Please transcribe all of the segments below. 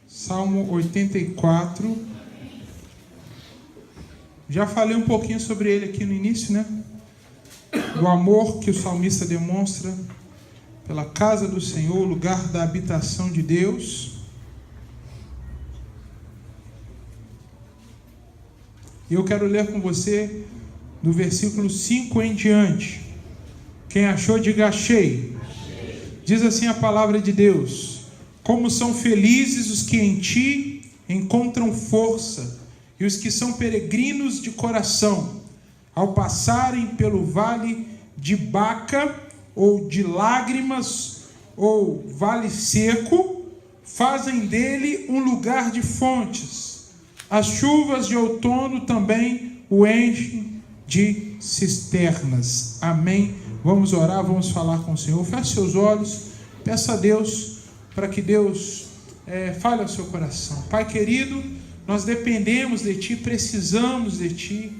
Salmo 84. Já falei um pouquinho sobre ele aqui no início, né? Do amor que o salmista demonstra pela casa do Senhor, lugar da habitação de Deus. E eu quero ler com você do versículo 5 em diante. Quem achou, diga achei. Diz assim a palavra de Deus: como são felizes os que em ti encontram força, e os que são peregrinos de coração, ao passarem pelo vale de Baca, ou de lágrimas, ou vale seco, fazem dele um lugar de fontes. As chuvas de outono também o enchem de cisternas. Amém. Vamos orar, vamos falar com o Senhor. Feche seus olhos, peça a Deus para que Deus fale ao seu coração. Pai querido, nós dependemos de Ti, precisamos de Ti,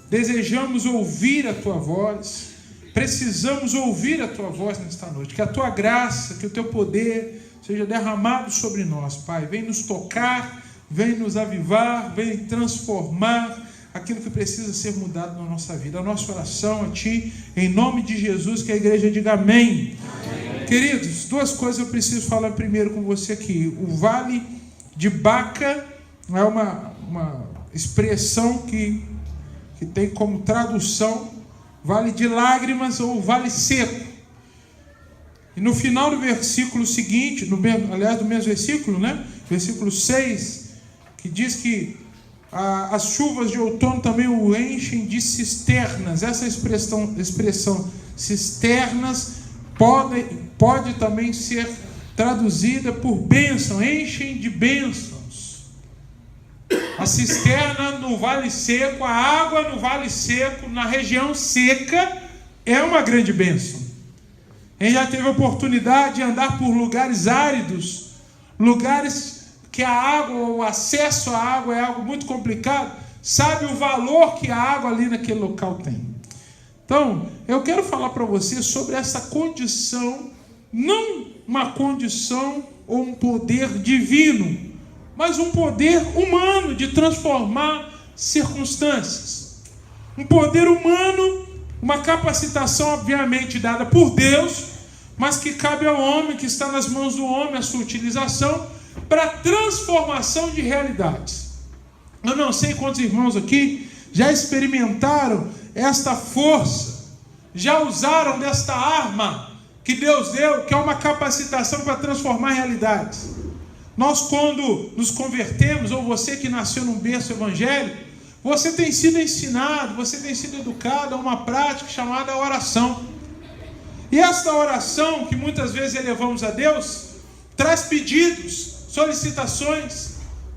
desejamos ouvir a Tua voz, precisamos ouvir a Tua voz nesta noite. Que a Tua graça, que o Teu poder seja derramado sobre nós, Pai. Vem nos tocar, vem nos avivar, vem transformar aquilo que precisa ser mudado na nossa vida. A nossa oração a Ti, em nome de Jesus, que a igreja diga amém. Amém. Queridos, duas coisas eu preciso falar primeiro com você aqui. O vale de Baca é uma expressão que tem como tradução vale de lágrimas ou vale seco. E no final do versículo seguinte, do mesmo versículo, né? Versículo 6, que diz que as chuvas de outono também o enchem de cisternas. Essa expressão cisternas pode também ser traduzida por bênção, enchem de bênçãos. A cisterna no vale seco, a água no vale seco, na região seca, é uma grande bênção. A gente já teve a oportunidade de andar por lugares áridos, lugares que a água, o acesso à água é algo muito complicado, sabe o valor que a água ali naquele local tem. Então, eu quero falar para você sobre essa condição, não uma condição ou um poder divino, mas um poder humano de transformar circunstâncias. Um poder humano, uma capacitação obviamente dada por Deus, mas que cabe ao homem, que está nas mãos do homem, a sua utilização para transformação de realidades. Eu não sei quantos irmãos aqui já experimentaram esta força, já usaram desta arma que Deus deu, que é uma capacitação para transformar realidades. Nós, quando nos convertemos, ou você que nasceu num berço evangélico, você tem sido ensinado, você tem sido educado a uma prática chamada oração. E esta oração, que muitas vezes elevamos a Deus, traz pedidos, solicitações.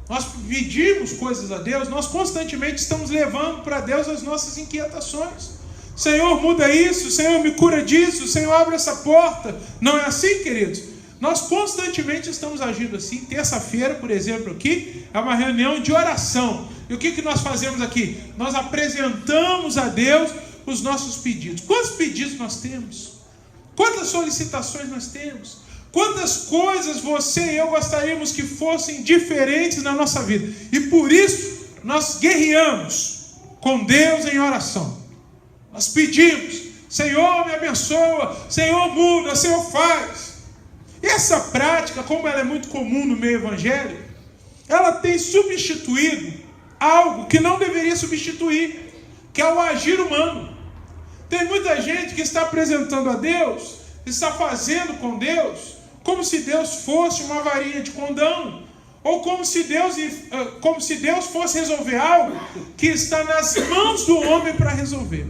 Nós pedimos coisas a Deus, nós constantemente estamos levando para Deus as nossas inquietações. Senhor, muda isso, Senhor, me cura disso, Senhor, abre essa porta. Não é assim, queridos? Nós constantemente estamos agindo assim. Terça-feira, por exemplo, aqui é uma reunião de oração. E o que nós fazemos aqui? Nós apresentamos a Deus os nossos pedidos. Quantos pedidos nós temos? Quantas solicitações nós temos? Quantas coisas você e eu gostaríamos que fossem diferentes na nossa vida? E por isso nós guerreamos com Deus em oração. Nós pedimos: Senhor, me abençoa, Senhor, muda, Senhor, faz. E essa prática, como ela é muito comum no meio evangélico, ela tem substituído algo que não deveria substituir, que é o agir humano. Tem muita gente que está apresentando a Deus, está fazendo com Deus, como se Deus fosse uma varinha de condão, ou como se Deus fosse resolver algo que está nas mãos do homem para resolver.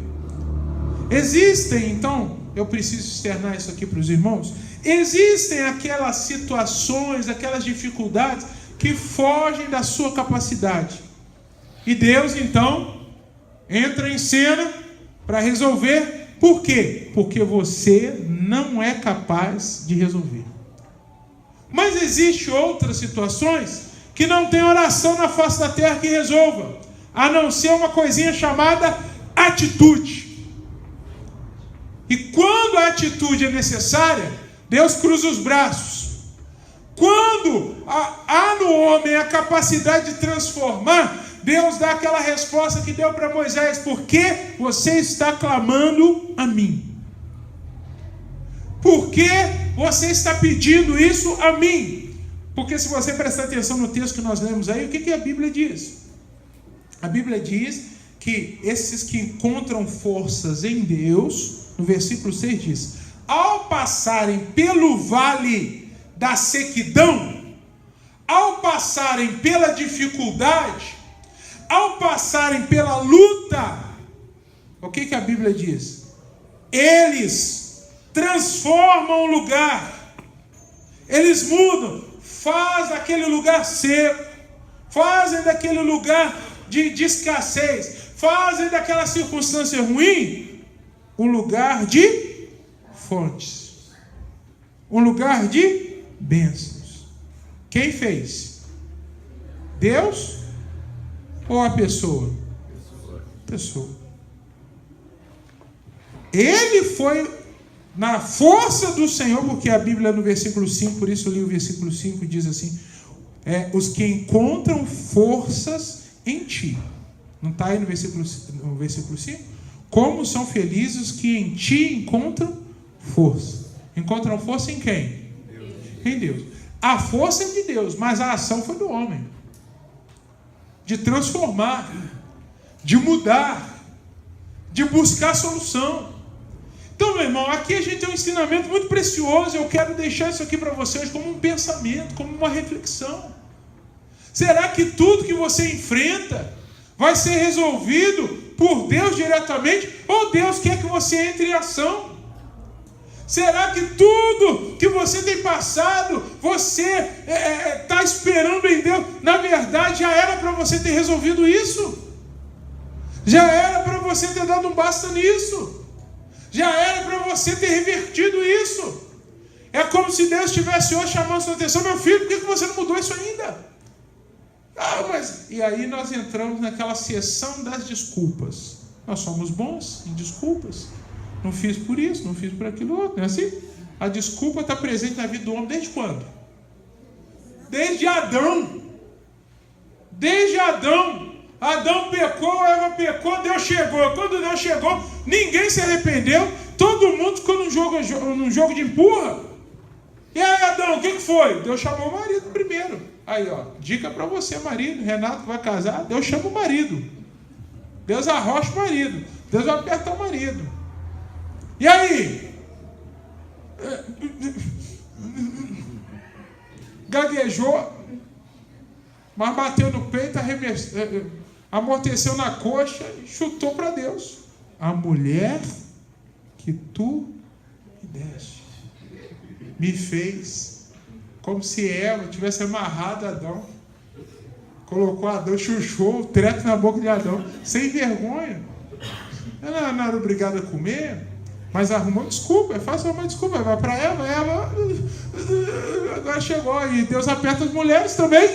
Existem, então, eu preciso externar isso aqui para os irmãos, existem aquelas situações, aquelas dificuldades que fogem da sua capacidade. E Deus, então, entra em cena para resolver. Por quê? Porque você não é capaz de resolver. Mas existem outras situações que não tem oração na face da terra que resolva, a não ser uma coisinha chamada atitude. E quando a atitude é necessária, Deus cruza os braços. Quando há no homem a capacidade de transformar, Deus dá aquela resposta que deu para Moisés: por que você está clamando a mim? Por que você está pedindo isso a mim? Porque se você prestar atenção no texto que nós lemos aí, o que a Bíblia diz? A Bíblia diz que esses que encontram forças em Deus, no versículo 6 diz: ao passarem pelo vale da sequidão, ao passarem pela dificuldade, ao passarem pela luta, o que a Bíblia diz? Eles transformam o lugar, eles mudam, faz aquele lugar seco, fazem daquele lugar de escassez, fazem daquela circunstância ruim um lugar de fontes, um lugar de bênçãos. Quem fez? Deus ou a pessoa? Pessoa. Ele foi na força do Senhor, porque a Bíblia no versículo 5, por isso eu li o versículo 5, diz assim: os que encontram forças em ti. Não está aí no versículo 5? Como são felizes os que em ti encontram força. Encontram força em quem? Deus. Em Deus. A força é de Deus, mas a ação foi do homem. De transformar, de mudar, de buscar solução. Então, meu irmão, aqui a gente tem um ensinamento muito precioso. Eu quero deixar isso aqui para vocês como um pensamento, como uma reflexão. Será que tudo que você enfrenta vai ser resolvido por Deus diretamente, ou Deus quer que você entre em ação? Será que tudo que você tem passado, você está esperando em Deus, na verdade já era para você ter resolvido isso? Já era para você ter dado um basta nisso? Já era para você ter revertido isso? É como se Deus estivesse hoje chamando a sua atenção: meu filho, por que você não mudou isso ainda? E aí nós entramos naquela seção das desculpas. Nós somos bons em desculpas. Não fiz por isso, não fiz por aquilo outro, não é assim? A desculpa está presente na vida do homem desde quando? Desde Adão. Desde Adão. Adão pecou, Eva pecou, Deus chegou. Quando Deus chegou, ninguém se arrependeu. Todo mundo ficou num jogo de empurra. E aí, Adão, o que foi? Deus chamou o marido primeiro. Aí, dica para você, marido. Renato vai casar, Deus chama o marido. Deus arrocha o marido. Deus vai apertar o marido. E aí? Gaguejou, mas bateu no peito, amorteceu na coxa e chutou para Deus: a mulher que tu me deste me fez. Como se Eva tivesse amarrado Adão. Colocou Adão, chuchou o treco na boca de Adão. Sem vergonha. Ela não era obrigada a comer, mas arrumou desculpa. É fácil arrumar desculpa. Vai para Eva, agora chegou. E Deus aperta as mulheres também.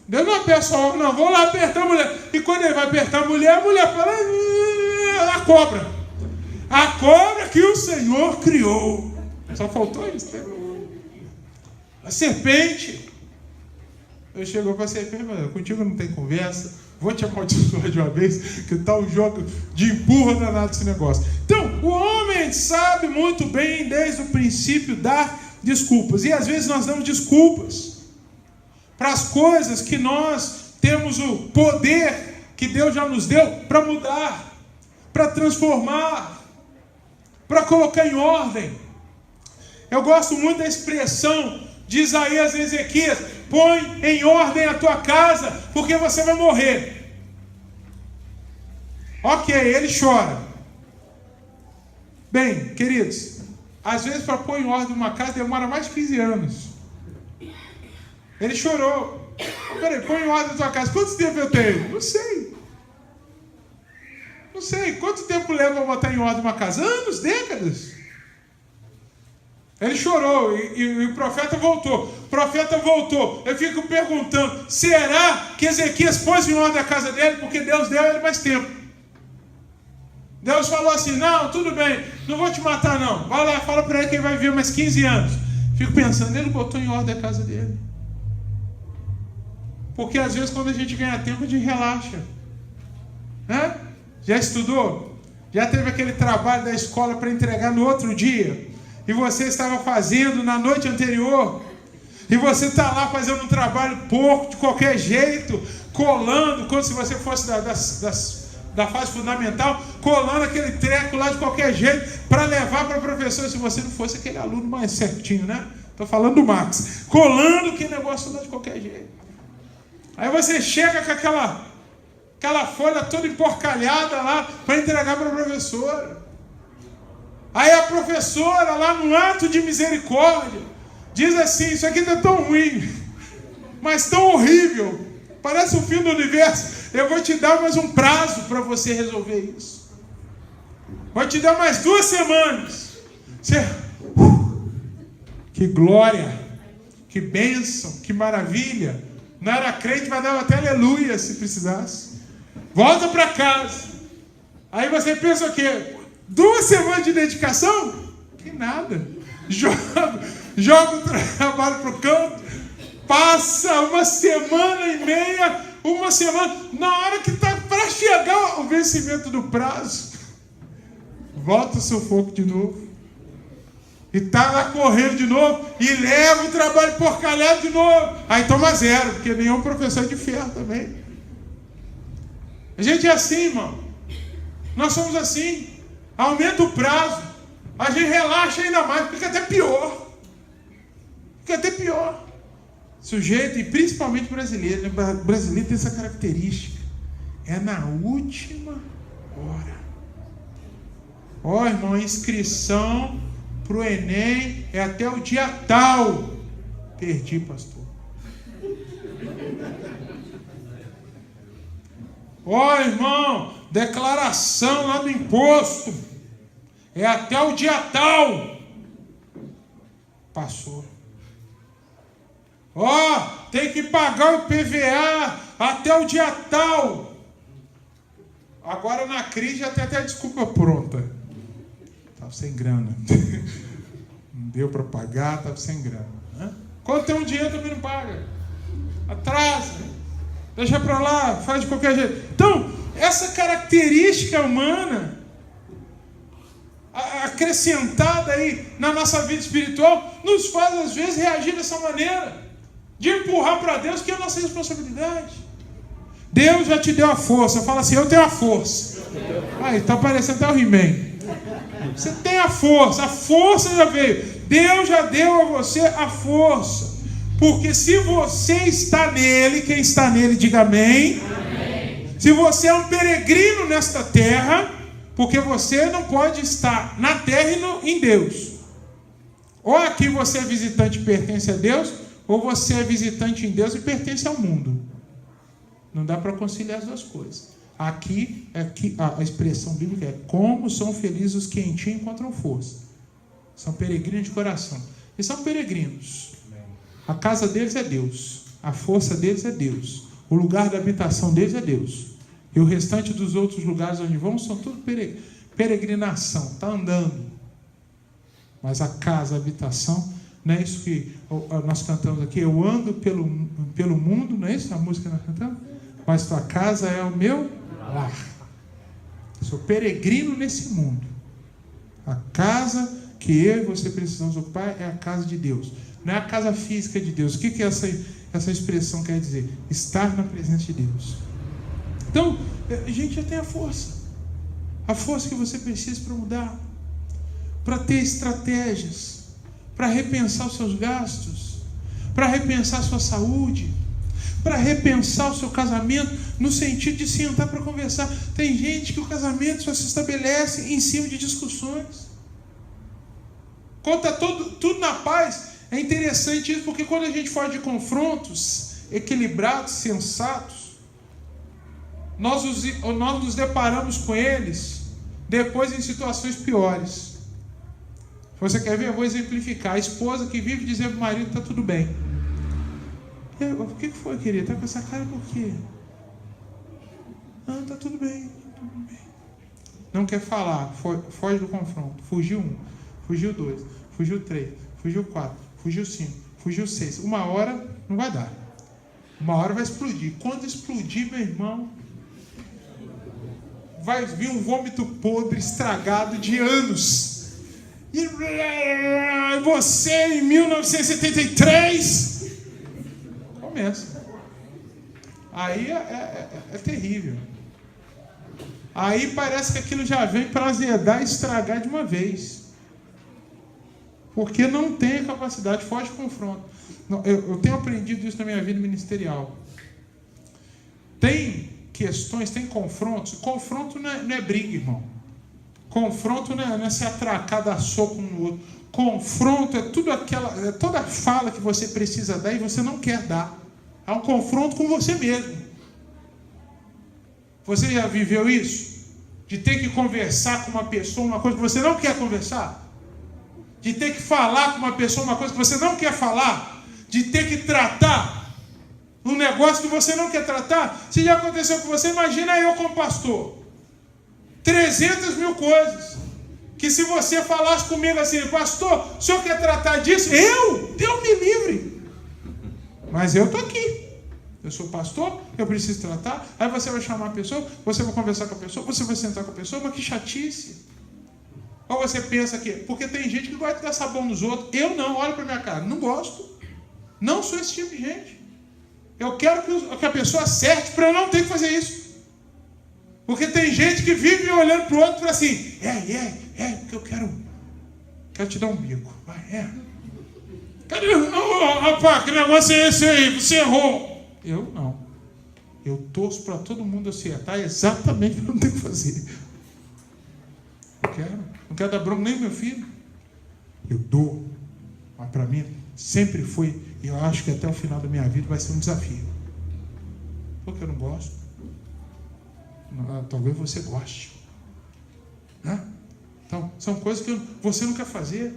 Deus não aperta só o homem, não. Vou lá apertar a mulher. E quando ele vai apertar a mulher fala: a cobra. A cobra que o Senhor criou. Só faltou isso, né? A serpente. Eu chego para a serpente: contigo não tem conversa, vou te amaldiçoar de uma vez, que está um jogo de empurra danado esse negócio. Então, o homem sabe muito bem, desde o princípio, dar desculpas. E às vezes nós damos desculpas para as coisas que nós temos o poder que Deus já nos deu para mudar, para transformar, para colocar em ordem. Eu gosto muito da expressão de Isaías e Ezequias: põe em ordem a tua casa, porque você vai morrer. Ok, ele chora. Bem, queridos, às vezes para pôr em ordem uma casa demora mais de 15 anos. Ele chorou. Peraí, põe em ordem a tua casa. Quanto tempo eu tenho? Não sei. Não sei. Quanto tempo leva a botar em ordem uma casa? Anos, décadas. Ele chorou e o profeta voltou. O profeta voltou. Eu fico perguntando: será que Ezequias pôs em ordem a casa dele porque Deus deu a ele mais tempo? Deus falou assim: não, tudo bem, não vou te matar não. Vai lá, fala para ele que ele vai viver mais 15 anos. Fico pensando, ele botou em ordem a casa dele. Porque às vezes quando a gente ganha tempo, a gente relaxa. Né? Já estudou? Já teve aquele trabalho da escola para entregar no outro dia? E você estava fazendo na noite anterior? E você está lá fazendo um trabalho pouco, de qualquer jeito, colando, como se você fosse da fase fundamental, colando aquele treco lá de qualquer jeito, para levar para o professor, se você não fosse aquele aluno mais certinho, né? Estou falando do Max. Colando aquele negócio lá de qualquer jeito. Aí você chega com aquela folha toda emporcalhada lá, para entregar para a professora. Aí a professora, lá no ato de misericórdia, diz assim, isso aqui não é tão ruim, mas tão horrível, parece o fim do universo. Eu vou te dar mais um prazo para você resolver isso. Vou te dar mais 2 semanas. Que glória, que bênção, que maravilha. Não era crente, mas dava até aleluia se precisasse. Volta para casa. Aí você pensa o quê? 2 semanas de dedicação? Que nada. Joga o trabalho para o canto. Passa 1 semana e meia, 1 semana. Na hora que está para chegar o vencimento do prazo, volta o sufoco de novo. E está lá correndo de novo. E leva o trabalho porcalhado de novo. Aí toma 0, porque nenhum professor é de ferro também. A gente é assim, irmão. Nós somos assim. Aumenta o prazo. A gente relaxa ainda mais. Fica até pior. Fica até pior. Sujeito, e principalmente brasileiro. O brasileiro tem essa característica. É na última hora. Ó, irmão, a inscrição para o Enem é até o dia tal. Perdi, pastor. Ó, irmão, declaração lá do imposto é até o dia tal. Passou. Ó, tem que pagar o IPVA até o dia tal. Agora na crise já tem até a desculpa pronta. Estava sem grana. Não deu para pagar, estava sem grana. Quando tem um dinheiro também não paga. Atrasa. Deixa para lá, faz de qualquer jeito. Então, essa característica humana acrescentada aí na nossa vida espiritual nos faz às vezes reagir dessa maneira, de empurrar para Deus, que é a nossa responsabilidade. Deus já te deu a força. Fala assim, eu tenho a força. Aí, está parecendo até o He-Man. Você tem a força já veio. Deus já deu a você a força. Porque se você está nele, quem está nele, diga amém. Amém. Se você é um peregrino nesta terra, porque você não pode estar na terra e em Deus. Ou aqui você é visitante e pertence a Deus, ou você é visitante em Deus e pertence ao mundo. Não dá para conciliar as duas coisas. Aqui a expressão bíblica é: como são felizes os que em ti encontram força. São peregrinos de coração. Eles são peregrinos. A casa deles é Deus. A força deles é Deus. O lugar da habitação deles é Deus. E o restante dos outros lugares onde vão são tudo peregrinação. Está andando. Mas a casa, a habitação, não é isso que nós cantamos aqui? Eu ando pelo mundo, não é isso a música que nós cantamos? Mas tua casa é o meu lar. Eu sou peregrino nesse mundo. A casa que eu e você precisamos ocupar é a casa de Deus. Não é a casa física de Deus. O que essa expressão quer dizer? Estar na presença de Deus. Então, a gente já tem a força. A força que você precisa para mudar. Para ter estratégias. Para repensar os seus gastos. Para repensar a sua saúde. Para repensar o seu casamento, no sentido de sentar para conversar. Tem gente que o casamento só se estabelece em cima de discussões. Quando está tudo na paz, é interessante isso, porque quando a gente fala de confrontos equilibrados, sensatos, nós nos deparamos com eles depois em situações piores. Você quer ver? Eu vou exemplificar. A esposa que vive dizendo para o marido que está tudo bem. O que foi, querida? Está com essa cara por quê? Não, está tudo bem. Não quer falar, foge do confronto. Fugiu 1, fugiu 2, fugiu 3, fugiu 4, fugiu 5, fugiu 6. Uma hora não vai dar. Uma hora vai explodir. Quando explodir, meu irmão, vai vir um vômito podre, estragado de anos. E você, em 1973, começa. Aí é terrível. Aí parece que aquilo já vem para azedar e estragar de uma vez. Porque não tem a capacidade, foge de confronto. Eu tenho aprendido isso na minha vida ministerial. Tem questões, tem confrontos. Confronto não é briga, irmão. Confronto não é se atracar, dar soco um no outro. Confronto é toda a fala que você precisa dar e você não quer dar. É um confronto com você mesmo. Você já viveu isso? De ter que conversar com uma pessoa uma coisa que você não quer conversar? De ter que falar com uma pessoa uma coisa que você não quer falar? De ter que tratar um negócio que você não quer tratar? Se já aconteceu com você, imagina eu como pastor. 300 mil coisas. Que se você falasse comigo assim, pastor, o senhor quer tratar disso? Deus me livre. Mas eu estou aqui. Eu sou pastor, eu preciso tratar. Aí você vai chamar a pessoa, você vai conversar com a pessoa, você vai sentar com a pessoa, mas que chatice. Ou você pensa que... Porque tem gente que gosta de dar sabão nos outros. Eu não, olha para minha cara, não gosto. Não sou esse tipo de gente. Eu quero que a pessoa acerte para eu não ter que fazer isso. Porque tem gente que vive olhando para o outro e fala assim, porque eu quero te dar um bico. Vai, Cadê? Rapaz, que negócio é esse aí? Você errou. Eu não. Eu torço para todo mundo acertar exatamente o que eu não tenho que fazer. Não quero dar bronca nem meu filho. Eu dou. Mas para mim sempre foi, e eu acho que até o final da minha vida vai ser um desafio. Porque eu não gosto. Talvez você goste. Né? Então, são coisas que você não quer fazer.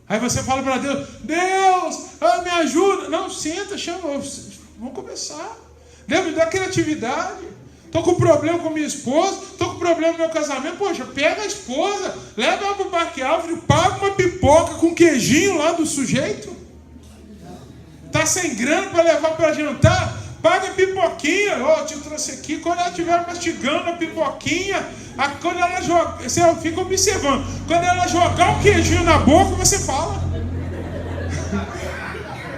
Aí você fala para Deus, me ajuda. Não, senta, chama, vamos conversar. Deus, me dá criatividade. Estou com problema com minha esposa, estou com problema no meu casamento. Poxa, pega a esposa, leva ela para o Parque Álvaro, paga uma pipoca com queijinho lá do sujeito. Está sem grana para levar para jantar? Paga a pipoquinha. Eu te trouxe aqui. Quando ela estiver mastigando a pipoquinha, quando ela joga, você fica observando. Quando ela jogar um queijinho na boca, você fala.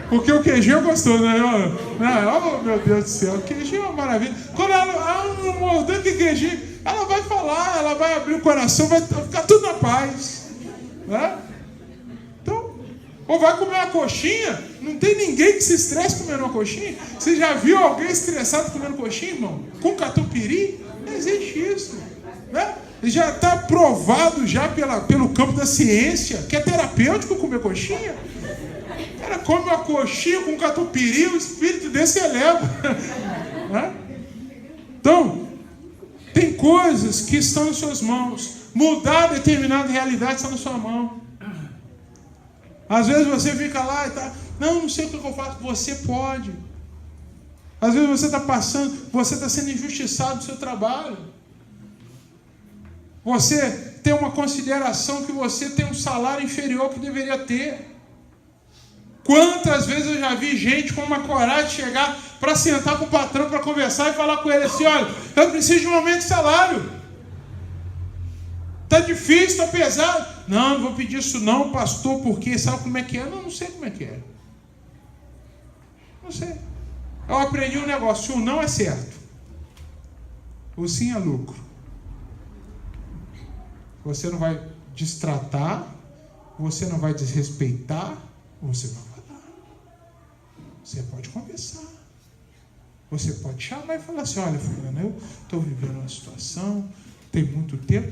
Porque o queijinho é gostoso, né? Oh, meu Deus do céu, o queijinho é uma maravilha. Quando ela morder aquele queijinho, ela vai falar, ela vai abrir o coração, vai ficar tudo na paz. Né? Então, ou vai comer uma coxinha, não tem ninguém que se estresse comendo uma coxinha. Você já viu alguém estressado comendo coxinha, irmão? Com catupiry? Não existe isso. Né? Já está provado já pelo campo da ciência que é terapêutico comer coxinha. O cara come uma coxinha com catupiry, o espírito desse eleva. Né? Então, tem coisas que estão em suas mãos. Mudar determinada realidade está na sua mão. Às vezes você fica lá e tá, não sei o que eu faço. Você pode. Às vezes você está passando, você está sendo injustiçado no seu trabalho. Você tem uma consideração que você tem um salário inferior ao que deveria ter. Quantas vezes eu já vi gente com uma coragem de chegar para sentar com o patrão, para conversar e falar com ele assim, olha, eu preciso de um aumento de salário. Está difícil, está pesado. Não vou pedir isso não, pastor, porque sabe como é que é? Não sei como é que é. Não sei. Eu aprendi um negócio, o não é certo. O sim é lucro. Você não vai destratar, você não vai desrespeitar, você vai falar. Você pode conversar. Você pode chamar e falar assim, olha, fulano, eu estou vivendo uma situação, tem muito tempo.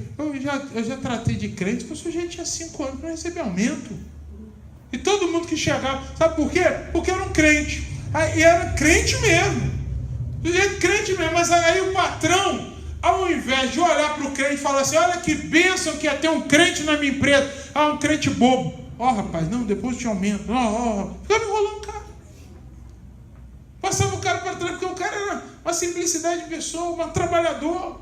Eu já tratei de crente que o sujeito tinha 5 anos para receber aumento. E todo mundo que chegava, sabe por quê? Porque era um crente. E era crente mesmo. Crente mesmo, mas aí o patrão, ao invés de olhar para o crente e falar assim, olha que bênção que ia ter um crente na minha empresa. Um crente bobo. Rapaz, não, depois te aumento. Ficava enrolando o cara. Passava o cara para trás, porque o cara era uma simplicidade de pessoa, um trabalhador.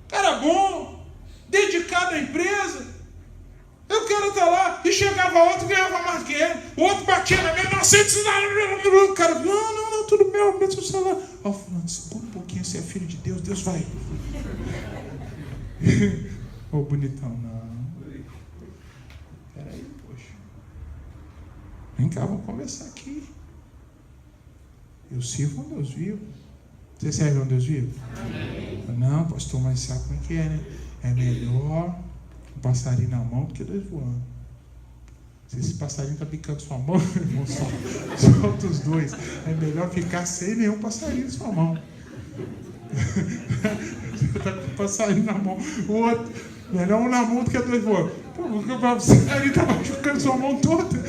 Cara bom, dedicado à empresa. Eu quero estar lá. E chegava outro, ganhava mais que ele. O outro batia na minha, o cara, não, tudo bem, aumenta o salário. Ó, fulano, segura um pouquinho, você é filho de Deus, Deus vai. Ô, bonitão, não. Peraí, poxa. Vem cá, vamos conversar aqui. Eu sirvo um Deus vivo. Você serve um Deus vivo? Amém. Não, pastor, mas sabe como é que é, né? É melhor um passarinho na mão do que 2 voando. Se esse passarinho está picando sua mão, irmão, solta os 2. É melhor ficar sem nenhum passarinho em sua mão. Você está com o passarinho na mão. O outro, melhor um na mão do que 2 voando. Porque o passarinho está machucando sua mão toda.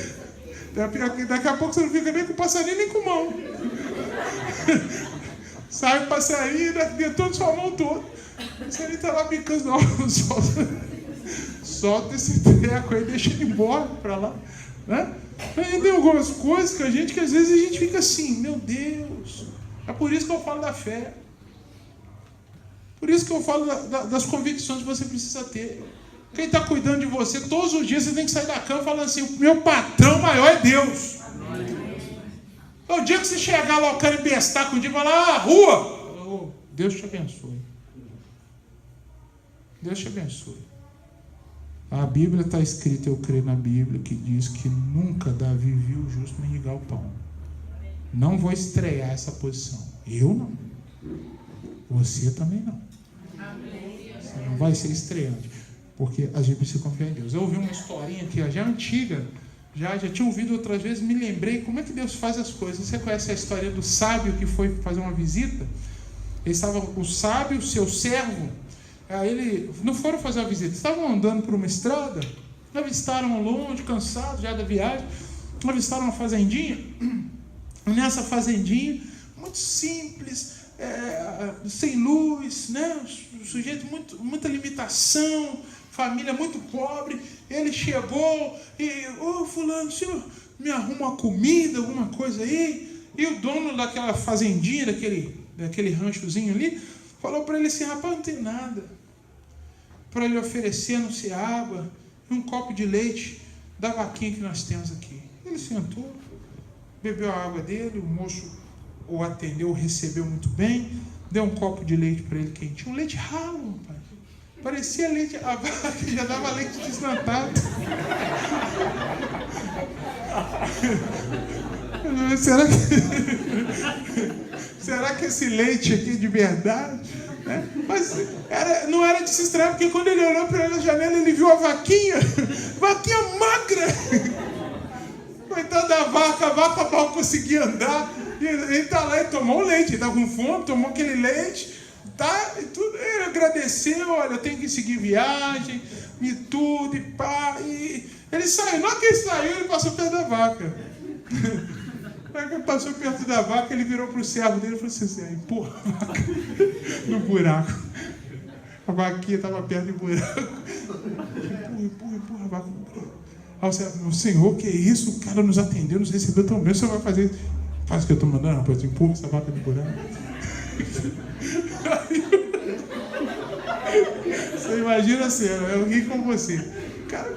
Daqui a pouco você não fica nem com passarinho nem com mão. Sai o passarinho dentro de sua mão toda. O passarinho está lá picando, solta esse treco aí, deixa ele embora para lá, né? Aí tem algumas coisas que às vezes a gente fica assim, meu Deus. É por isso que eu falo da fé. Por isso que eu falo das convicções que você precisa ter. Quem está cuidando de você, todos os dias você tem que sair da cama falando assim, o meu patrão maior é Deus. O dia que você chegar lá, o cara bestar com o dia e falar, rua, Deus te abençoe. Deus te abençoe. A Bíblia está escrita, eu creio na Bíblia, que diz que nunca Davi viu o justo mendigar o pão. Não vou estrear essa posição. Eu não. Você também não. Você não vai ser estreante. Porque a gente precisa confiar em Deus. Eu ouvi uma historinha aqui, já antiga, já tinha ouvido outras vezes, me lembrei como é que Deus faz as coisas. Você conhece a história do sábio que foi fazer uma visita? Ele estava, o sábio, seu servo, ele não foram fazer uma visita, estavam andando por uma estrada, avistaram longe, cansados já da viagem, avistaram uma fazendinha. Nessa fazendinha, muito simples, sem luz, né? Sujeito muita limitação, família muito pobre. Ele chegou e, fulano, o senhor me arruma uma comida, alguma coisa aí? E o dono daquela fazendinha, daquele ranchozinho ali, falou para ele assim, rapaz, não tem nada para ele oferecer, a não ser água e um copo de leite da vaquinha que nós temos aqui. Ele sentou, bebeu a água dele, o moço o atendeu, o recebeu muito bem, deu um copo de leite para ele quentinho, um leite ralo, rapaz. Parecia leite, a vaca já dava leite desnatado. Será que esse leite aqui é de verdade? Mas não era de se estranhar, porque quando ele olhou para a janela, ele viu a vaquinha magra. Coitada da vaca, a vaca mal conseguia andar. E ele está lá e tomou o leite, ele está com fome, tomou aquele leite, tá? E tudo, ele agradeceu, olha, eu tenho que seguir viagem, e tudo, e pá. E ele saiu, na hora que ele saiu, ele passou perto da vaca. Na hora que ele passou perto da vaca, ele virou para o servo dele e falou assim, empurra a vaca no buraco. A vaquinha estava perto do buraco. Empurra a vaca. Aí o servo, Senhor, que é isso? O cara nos atendeu, nos recebeu tão bem, o senhor vai fazer isso? Faz o que eu estou mandando, rapaz, empurra essa vaca no buraco. Você imagina a cena, eu ri com você. O cara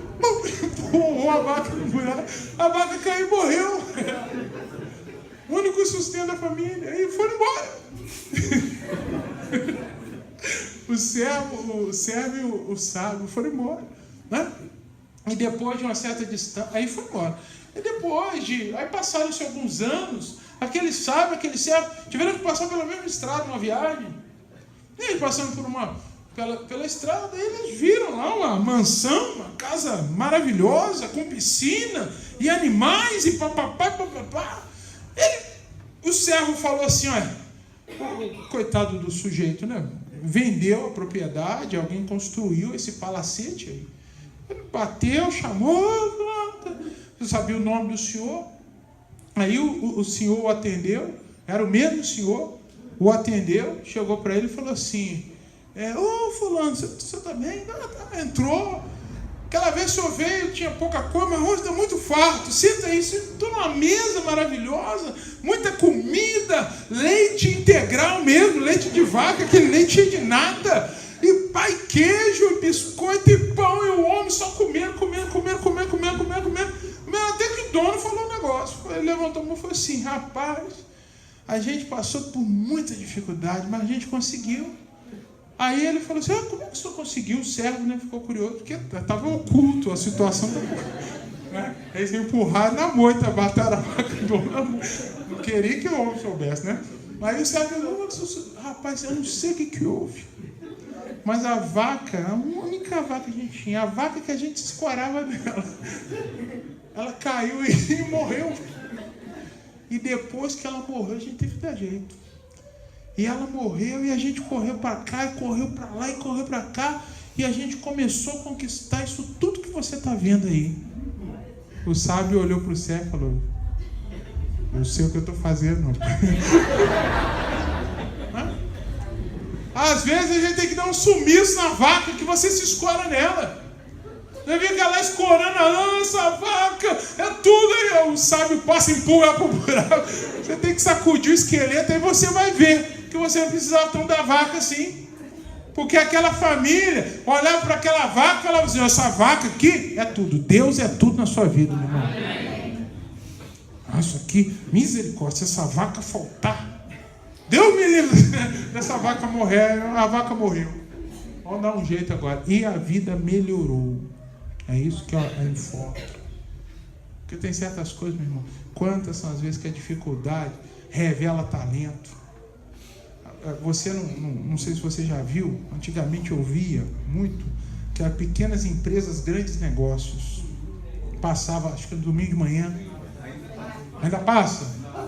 empurrou a vaca no buraco, a vaca caiu e morreu. O único sustento da família. Aí foram embora. O servo e o sábio foram embora, né? E depois de uma certa distância, aí foi embora. E aí passaram-se alguns anos, aquele sábio, aquele servo, tiveram que passar pela mesma estrada, uma viagem. E aí, passando pela estrada, eles viram lá uma mansão, uma casa maravilhosa, com piscina, e animais, e papapá. O servo falou assim, olha, coitado do sujeito, né? Vendeu a propriedade, alguém construiu esse palacete aí. Ele bateu, chamou, você sabia o nome do senhor? Aí o senhor o atendeu, era o mesmo senhor, o atendeu, chegou para ele e falou assim, fulano, você também? Entrou. Aquela vez o senhor veio, tinha pouca coisa, mas hoje está muito farto. Senta aí, estou numa mesa maravilhosa, muita comida, leite integral mesmo, leite de vaca, aquele leite cheio de nata, e pai, queijo, biscoito e pão, e o homem só comendo. negócio. Ele levantou a mão e falou assim: rapaz, a gente passou por muita dificuldade, mas a gente conseguiu. Aí ele falou assim: como é que o senhor conseguiu? O servo, né, ficou curioso, porque estava oculto a situação da né? Eles empurraram na moita, mataram a vaca do homem. Não queria que o homem soubesse, né? Mas aí o servo falou: rapaz, eu não sei o que houve, mas a vaca, a única vaca que a gente tinha, a vaca que a gente escorava nela, ela caiu e morreu. E depois que ela morreu, a gente teve que dar jeito. E ela morreu e a gente correu para cá, e correu para lá, e correu para cá. E a gente começou a conquistar isso tudo que você está vendo aí. O sábio olhou para o céu e falou: não sei o que eu estou fazendo, não. Às vezes a gente tem que dar um sumiço na vaca, que você se escora nela. Você fica lá escorando, essa vaca é tudo aí. O sábio passa e empurra para o buraco. Você tem que sacudir o esqueleto, aí você vai ver que você não precisava tão da vaca assim. Porque aquela família olhava para aquela vaca e falava assim: essa vaca aqui é tudo. Deus é tudo na sua vida, meu irmão. Isso aqui, misericórdia, se essa vaca faltar, Deus me livre dessa vaca morrer. A vaca morreu. Vamos dar um jeito agora. E a vida melhorou. É isso que é enfoque. Porque tem certas coisas, meu irmão. Quantas são as vezes que a dificuldade revela talento? Você não sei se você já viu. Antigamente eu via muito que as pequenas empresas, grandes negócios, passava, acho que no domingo de manhã. Ainda passa?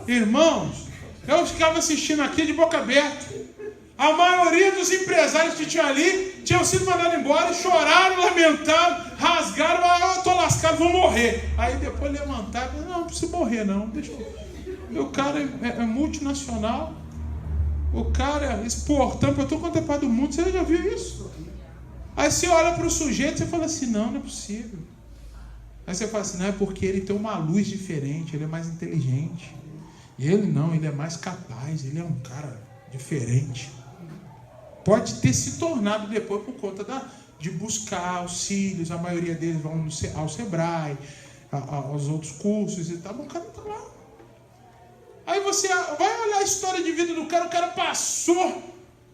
Irmãos, eu ficava assistindo aqui de boca aberta. A maioria dos empresários que tinham ali tinham sido mandados embora, choraram, lamentaram, rasgaram: eu estou lascado, vou morrer. Aí depois levantaram: não preciso morrer não, deixa eu... O cara é multinacional, o cara exportando para todo quanto é parte do mundo. Você já viu isso? Aí você olha para o sujeito e fala assim: não é possível. Aí você fala assim: não, é porque ele tem uma luz diferente, ele é mais inteligente. E ele não, ele é mais capaz, ele é um cara diferente. Pode ter se tornado depois por conta de buscar auxílios. A maioria deles vão ao Sebrae, aos outros cursos e tal. O cara está lá. Aí você vai olhar a história de vida do cara. O cara passou,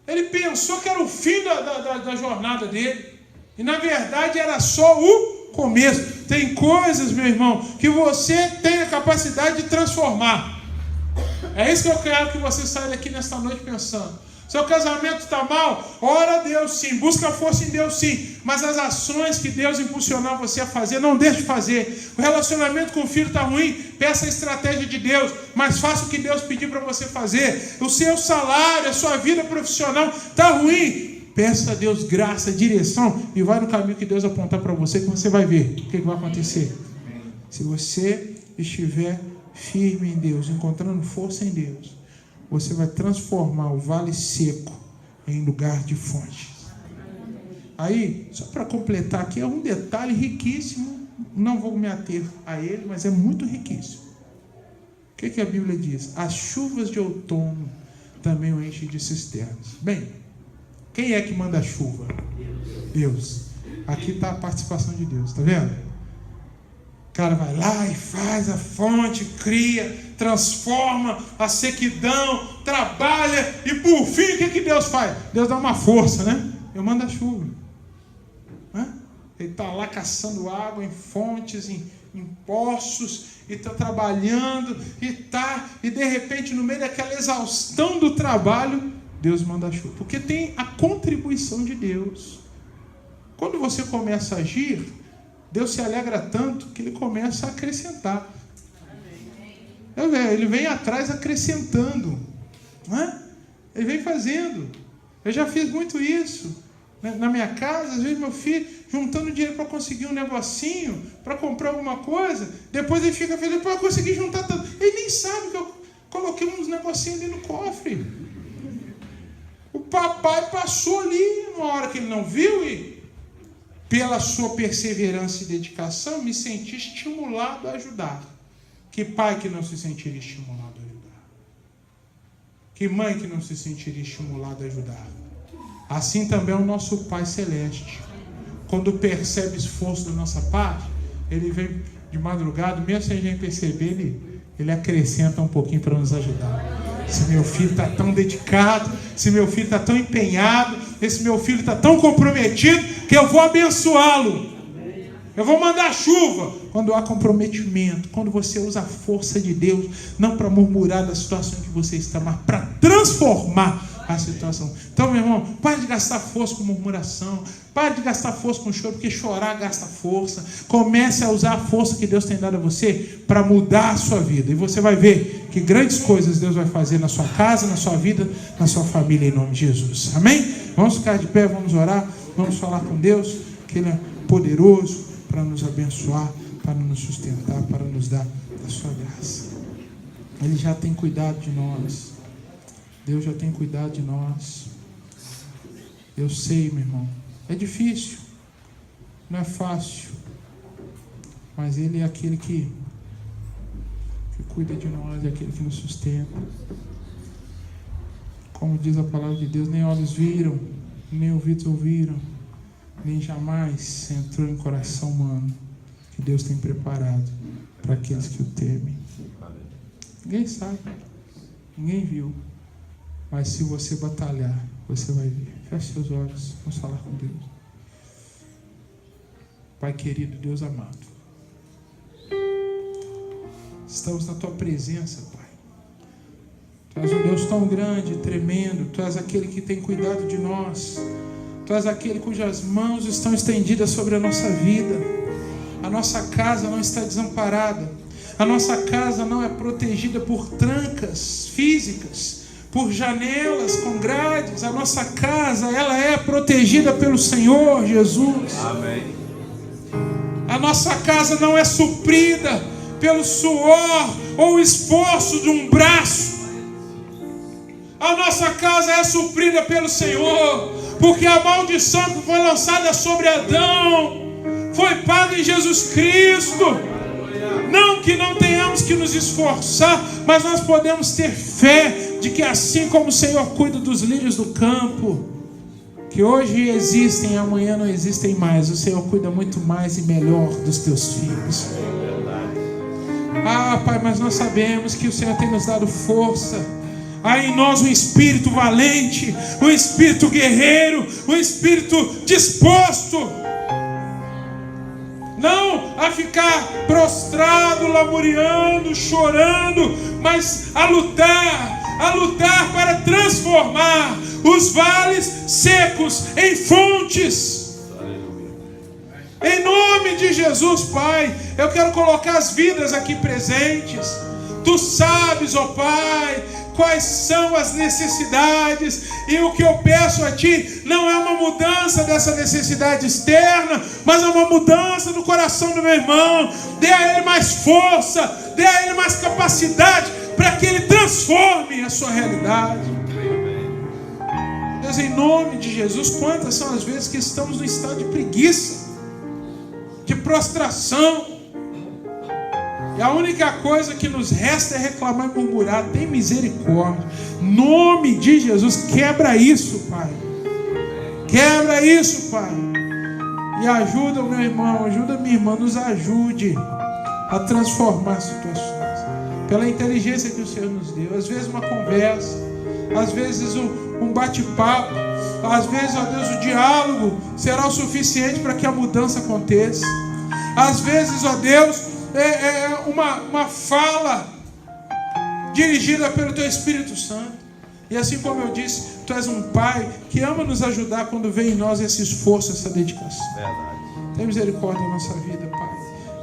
ele pensou que era o fim da jornada dele. E na verdade era só o começo. Tem coisas, meu irmão, que você tem a capacidade de transformar. É isso que eu quero que você saia daqui nesta noite pensando. Seu casamento está mal? Ora a Deus sim, busca força em Deus sim, mas as ações que Deus impulsionar você a fazer, não deixe de fazer. O relacionamento com o filho está ruim? Peça a estratégia de Deus, mas faça o que Deus pedir para você fazer. O seu salário, a sua vida profissional está ruim? Peça a Deus graça, direção, e vai no caminho que Deus apontar para você, que você vai ver o que vai acontecer. Se você estiver firme em Deus, encontrando força em Deus, você vai transformar o vale seco em lugar de fontes. Aí, só para completar aqui, é um detalhe riquíssimo. Não vou me ater a ele, mas é muito riquíssimo. O que a Bíblia diz? As chuvas de outono também o enchem de cisternas. Bem, quem é que manda a chuva? Deus. Aqui está a participação de Deus, está vendo? O cara vai lá e faz a fonte, cria, transforma a sequidão, trabalha, e por fim, o que Deus faz? Deus dá uma força, né? Eu mando a chuva. Ele está lá caçando água em fontes, em poços, e está trabalhando, e de repente, no meio daquela exaustão do trabalho, Deus manda a chuva. Porque tem a contribuição de Deus. Quando você começa a agir, Deus se alegra tanto que Ele começa a acrescentar. Ele vem atrás acrescentando, né? Ele vem fazendo. Eu já fiz muito isso na minha casa. Às vezes meu filho juntando dinheiro para conseguir um negocinho, para comprar alguma coisa. Depois ele fica feliz: para conseguir juntar tanto. Ele nem sabe que eu coloquei uns negocinhos ali no cofre. O papai passou ali numa hora que ele não viu, e pela sua perseverança e dedicação me senti estimulado a ajudar. Que pai que não se sentiria estimulado a ajudar? Que mãe que não se sentiria estimulada a ajudar? Assim também é o nosso Pai Celeste. Quando percebe esforço da nossa parte, Ele vem de madrugada, mesmo sem a gente perceber, Ele acrescenta um pouquinho para nos ajudar. Se meu filho está tão dedicado, se meu filho está tão empenhado, esse meu filho está tão comprometido, que eu vou abençoá-lo. Eu vou mandar chuva. Quando há comprometimento, quando você usa a força de Deus, não para murmurar da situação que você está, mas para transformar a situação. Então, meu irmão, pare de gastar força com murmuração, pare de gastar força com choro, porque chorar gasta força. Comece a usar a força que Deus tem dado a você para mudar a sua vida, e você vai ver que grandes coisas Deus vai fazer na sua casa, na sua vida, na sua família, em nome de Jesus. Amém? Vamos ficar de pé, vamos orar, vamos falar com Deus, que Ele é poderoso para nos abençoar, para nos sustentar, para nos dar a sua graça. Ele já tem cuidado de nós. Deus já tem cuidado de nós. Eu sei, meu irmão, é difícil, não é fácil, mas Ele é aquele que cuida de nós, é aquele que nos sustenta. Como diz a palavra de Deus, nem olhos viram, nem ouvidos ouviram, nem jamais entrou em coração humano que Deus tem preparado para aqueles que o temem. Ninguém sabe, ninguém viu, mas se você batalhar, você vai ver. Feche seus olhos, vamos falar com Deus. Pai querido, Deus amado, estamos na Tua presença, Pai. Tu és um Deus tão grande, tremendo. Tu és aquele que tem cuidado de nós. Tu és aquele cujas mãos estão estendidas sobre a nossa vida. A nossa casa não está desamparada. A nossa casa não é protegida por trancas físicas, por janelas com grades. A nossa casa, ela é protegida pelo Senhor Jesus. Amém. A nossa casa não é suprida pelo suor ou esforço de um braço. A nossa casa é suprida pelo Senhor, porque a maldição que foi lançada sobre Adão foi paga em Jesus Cristo. Não que não tenhamos que nos esforçar, mas nós podemos ter fé de que assim como o Senhor cuida dos lírios do campo, que hoje existem e amanhã não existem mais, o Senhor cuida muito mais e melhor dos teus filhos. Ah, Pai, mas nós sabemos que o Senhor tem nos dado força. Há em nós um espírito valente, um espírito guerreiro, um espírito disposto, não a ficar prostrado, lamuriando, chorando, mas a lutar para transformar os vales secos em fontes. Em nome de Jesus, Pai, eu quero colocar as vidas aqui presentes. Tu sabes, ó Pai, quais são as necessidades, e o que eu peço a Ti não é uma mudança dessa necessidade externa, mas é uma mudança do coração do meu irmão. Dê a ele mais força, dê a ele mais capacidade, para que ele transforme a sua realidade. Deus, em nome de Jesus, quantas são as vezes que estamos no estado de preguiça, de prostração, e a única coisa que nos resta é reclamar e murmurar. Tem misericórdia. Nome de Jesus, quebra isso, Pai. Quebra isso, Pai. E ajuda o meu irmão, ajuda a minha irmã, nos ajude a transformar situações. Pela inteligência que o Senhor nos deu. Às vezes uma conversa, às vezes um bate-papo, às vezes, ó Deus, o diálogo será o suficiente para que a mudança aconteça. Às vezes, ó Deus, uma fala dirigida pelo Teu Espírito Santo. E assim como eu disse, Tu és um Pai que ama nos ajudar quando vem em nós esse esforço, essa dedicação. Verdade. Tem misericórdia na nossa vida, Pai.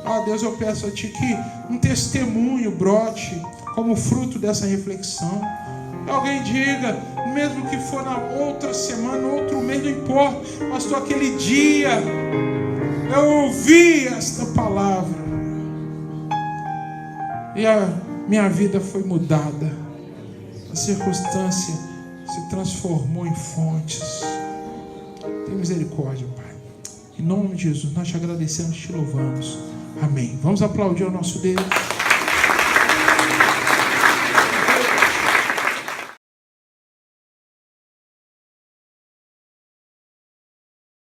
Ó Deus, eu peço a Ti que um testemunho brote como fruto dessa reflexão. Alguém diga, mesmo que for na outra semana, outro mês, não importa, pastor, aquele dia eu ouvi esta palavra e a minha vida foi mudada. A circunstância se transformou em fontes. Tem misericórdia, Pai. Em nome de Jesus, nós te agradecemos e te louvamos. Amém. Vamos aplaudir ao nosso Deus.